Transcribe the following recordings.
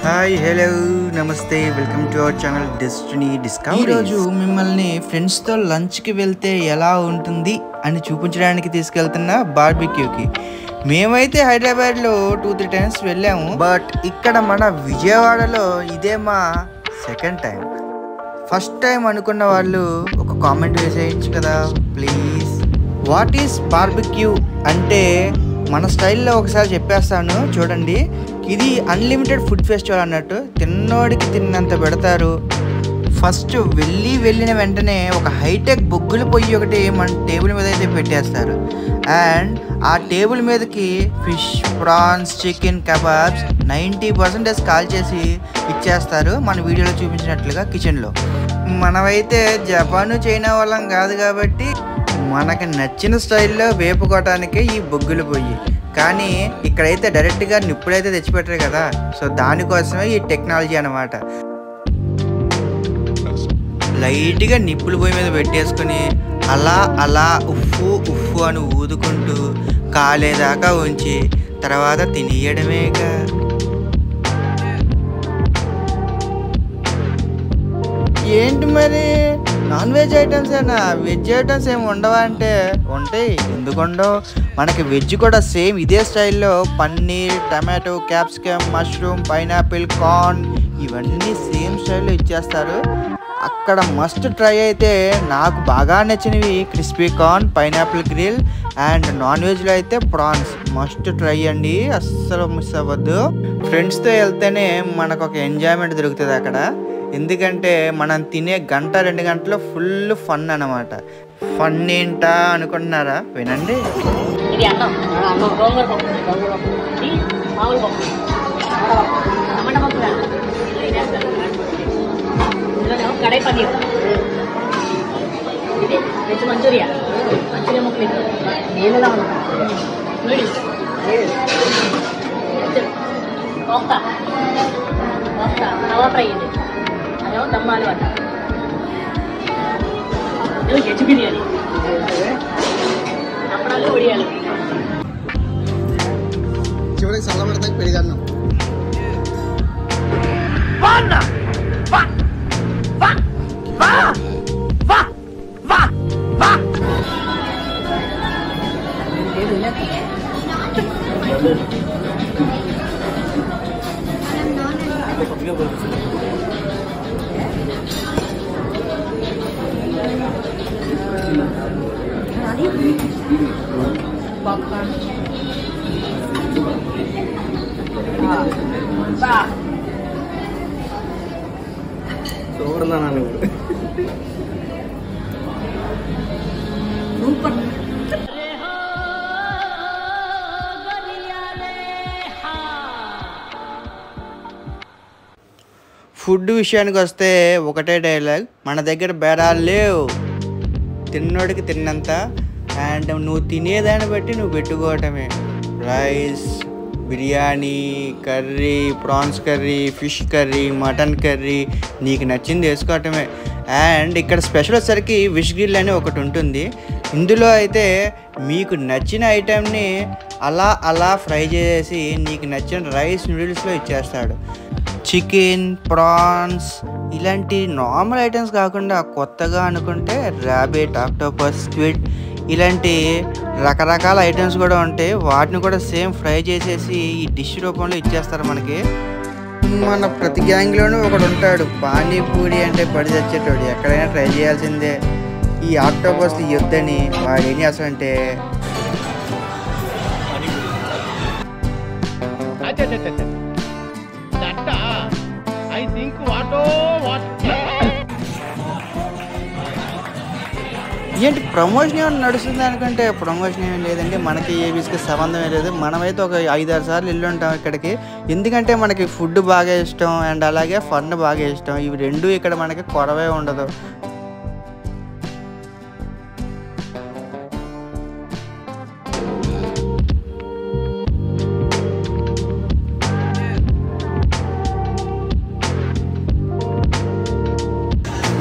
Hi hello నమస్తే welcome to our channel destiny discovery. ఈరోజు మిమ్మల్ని ఫ్రెండ్స్తో లంచ్కి వెళ్తే ఎలా ఉంటుంది అని చూపించడానికి తీసుకెళ్తున్న బార్బిక్యూకి. మేమైతే హైదరాబాద్లో 2-3 టైమ్స్ వెళ్ళాము, బట్ ఇక్కడ మన విజయవాడలో ఇదే మా సెకండ్ టైం. ఫస్ట్ టైం అనుకున్న వాళ్ళు ఒక కామెంట్ వేసేయచ్చు కదా ప్లీజ్. వాట్ ఈస్ బార్బిక్యూ అంటే మన స్టైల్లో ఒకసారి చెప్పేస్తాను చూడండి. ఇది అన్లిమిటెడ్ ఫుడ్ ఫెస్టివల్ అన్నట్టు, తిన్నోడికి తిన్నంత పెడతారు. ఫస్ట్ వెళ్ళిన వెంటనే ఒక హైటెక్ బొగ్గుల పొయ్యి ఒకటి మన టేబుల్ మీద అయితే పెట్టేస్తారు. అండ్ ఆ టేబుల్ మీదకి fish, prawns, chicken, kebabs 90% call చేసి ఇచ్చేస్తారు మన వీడియోలో చూపించినట్లుగా కిచెన్లో. మనమైతే జపాను చైనా వాళ్ళం కాదు కాబట్టి మనకి నచ్చిన స్టైల్లో వేపుకోవటానికే ఈ బొగ్గులు పొయ్యి. కానీ ఇక్కడైతే డైరెక్ట్గా నిప్పుడైతే తెచ్చిపెట్టారు కదా, సో దానికోసమే ఈ టెక్నాలజీ అనమాట. లైట్గా నిప్పుల పొయ్యి మీద పెట్టేసుకొని అలా ఉఫ్ఫు ఉఫ్ఫు అని ఊదుకుంటూ కాలేదాకా ఉంచి తర్వాత తినేయడమేగా. ఏంటి మరి నాన్ వెజ్ ఐటమ్స్ ఏనా, వెజ్ ఐటమ్స్ ఏమి ఉండవా అంటే ఉంటాయి, ఎందుకు ఉండవు. మనకి వెజ్ కూడా సేమ్ ఇదే స్టైల్లో paneer, tomato, capsicum, mushroom, pineapple, corn ఇవన్నీ సేమ్ స్టైల్లో ఇచ్చేస్తారు. అక్కడ మస్ట్ ట్రై అయితే నాకు బాగా నచ్చినవి crispy corn, pineapple grill and non వెజ్లో అయితే ప్రాన్స్ మస్ట్ ట్రై అండి, అస్సలు మిస్ అవ్వద్దు. ఫ్రెండ్స్తో వెళ్తేనే మనకు ఒక ఎంజాయ్మెంట్ దొరుకుతుంది అక్కడ. ఎందుకంటే మనం తినే 1-2 గంటలు ఫుల్ ఫన్ అన్నమాట. ఫన్ ఏంటా అనుకుంటున్నారా, వినండి. ఇది అన్నం గోంగూర పప్పు, ఇది మామూలు పప్పు, టమాటా పప్పు కాదు, ఇందులోనేమో కడాయి పన్నీర్, ఇది వెజ్ మంచూరియా ముక్కలు, నేనుగా నూడిల్స్, కోఫ్తా తవా ఫ్రై, ఇది అదేమో దమ్మాలు అంట, వెజ్ బిర్యానీ, అప్పడాలు, ఒడియాలు, చివరికి చల్లబడతాయి పెరిగాను. చూడన్నాను ఫుడ్ విషయానికి వస్తే ఒకటే డైలాగ్, మన దగ్గర బేరాలు లేవు, తిన్నోడికి తిన్నంత. అండ్ నువ్వు తినేదాన్ని బట్టి నువ్వు పెట్టుకోవటమే. Rice, biryani, curry, prawns curry, fish curry, mutton curry, నీకు నచ్చింది వేసుకోవటమే. అండ్ ఇక్కడ స్పెషల్ వచ్చేసరికి ఫిష్ గ్రిల్ అని ఒకటి ఉంటుంది. ఇందులో అయితే మీకు నచ్చిన ఐటెంని అలా ఫ్రై చేసి నీకు నచ్చిన రైస్ నూడిల్స్లో ఇచ్చేస్తాడు. చికెన్, ప్రాన్స్ ఇలాంటి నార్మల్ ఐటమ్స్ కాకుండా కొత్తగా అనుకుంటే ర్యాబిట్, ఆక్టోపస్, స్క్విడ్ ఇలాంటి రకరకాల ఐటమ్స్ కూడా ఉంటాయి. వాటిని కూడా సేమ్ ఫ్రై చేసేసి ఈ డిష్ రూపంలో ఇచ్చేస్తారు మనకి. మన ప్రతి గ్యాంగ్లోనూ ఒకడు ఉంటాడు పానీపూరి అంటే పడి చచ్చేటోడు, ఎక్కడైనా ట్రై చేయాల్సిందే. ఈ ఆక్టోపస్ యుద్ధని వాడు ఏం చేస్తాడంటే ఏంటి ప్రమోషన్ ఏమైనా నడుస్తుంది అనుకుంటే ప్రమోషన్ ఏమీ లేదండి. మనకి ఏబీస్కి సంబంధమే లేదు. మనమైతే ఒక 5-6 సార్లు వెళ్ళి ఉంటాం ఇక్కడికి. ఎందుకంటే మనకి ఫుడ్ బాగా ఇష్టం అండ్ అలాగే ఫన్ బాగా ఇష్టం. ఇవి రెండు ఇక్కడ మనకి కొరవే ఉండదు.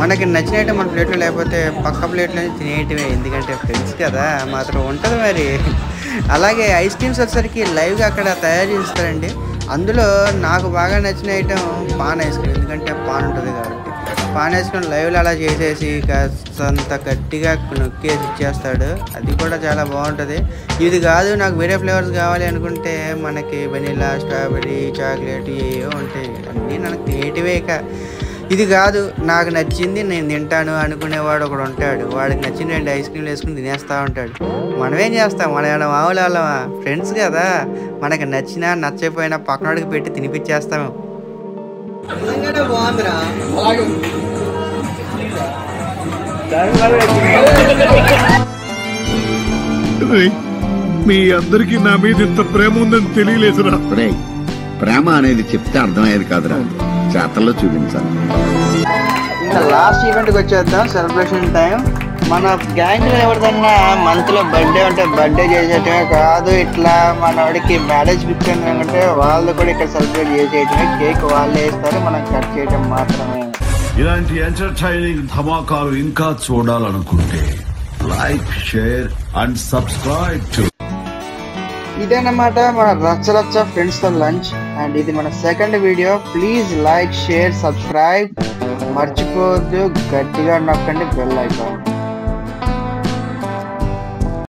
మనకి నచ్చినట్టు మన ప్లేట్లో లేకపోతే పక్క ప్లేట్లో తినేయటమే, ఎందుకంటే ఫ్రెండ్స్ కదా మాత్రం ఉంటుంది మరి. అలాగే ఐస్ క్రీమ్స్ వచ్చేసరికి లైవ్గా అక్కడ తయారు చేస్తారండి. అందులో నాకు బాగా నచ్చిన ఐటెం పాన్ ఐస్ క్రీమ్, ఎందుకంటే పాన్ ఉంటుంది కాబట్టి. పాన్ ఐస్ క్రీమ్ లైవ్లో అలా చేసేసి కాస్తంత గట్టిగా నొక్కేసి ఇచ్చేస్తాడు, అది కూడా చాలా బాగుంటుంది. ఇది కాదు నాకు వేరే ఫ్లేవర్స్ కావాలి అనుకుంటే మనకి వెనిలా, స్ట్రాబెరీ, చాక్లెట్ ఏవో ఉంటాయి, అన్నీ నాకు తినేటివే. ఇక ఇది కాదు నాకు నచ్చింది నేను తింటాను అనుకునేవాడు ఒకడు ఉంటాడు, వాడికి నచ్చిన 2 ఐస్ క్రీమ్లు వేసుకుని తినేస్తూ ఉంటాడు. మనమేం చేస్తాం, మనం ఏమైనా మామూలు వాళ్ళమా? ఫ్రెండ్స్ కదా, మనకి నచ్చినా నచ్చకపోయినా పక్కనోడికి పెట్టి తినిపించేస్తాము. మీ అందరికి నా మీద ఇంత ప్రేమ ఉందని తెలియలేదురా. ప్రేమ అనేది చెప్తే అర్థమయ్యేది కాదురా, చేతల్లో చూపించాలి. ఇంకా లాస్ట్ ఈవెంట్కి వచ్చేద్దాం, సెలబ్రేషన్ టైం. మన గ్యాంగ్లో ఎవరిదన్నా మంత్లో బర్త్డే ఉంటే బర్త్డే చేసేటమే కాదు, ఇట్లా మనవాడికి మ్యారేజ్ ఫిక్స్ అయిందంటే వాళ్ళు కూడా ఇక్కడ సెలబ్రేట్ చేసేయటమే. కేక్ వాళ్ళే వేస్తారు, మనం కట్ చేయటం మాత్రమే. ఇలాంటి ఎంటర్టైనింగ్ ధమాకాలు ఇంకా చూడాలనుకుంటే like, share and subscribe to. ఇదేనమాట మన రచ్చ ఫ్రెండ్స్తో లంచ్, అండ్ ఇది మన second video. Please like, share, subscribe మర్చిపోవద్దు, గట్టిగా నొక్కండి బెల్ ఐకాన్.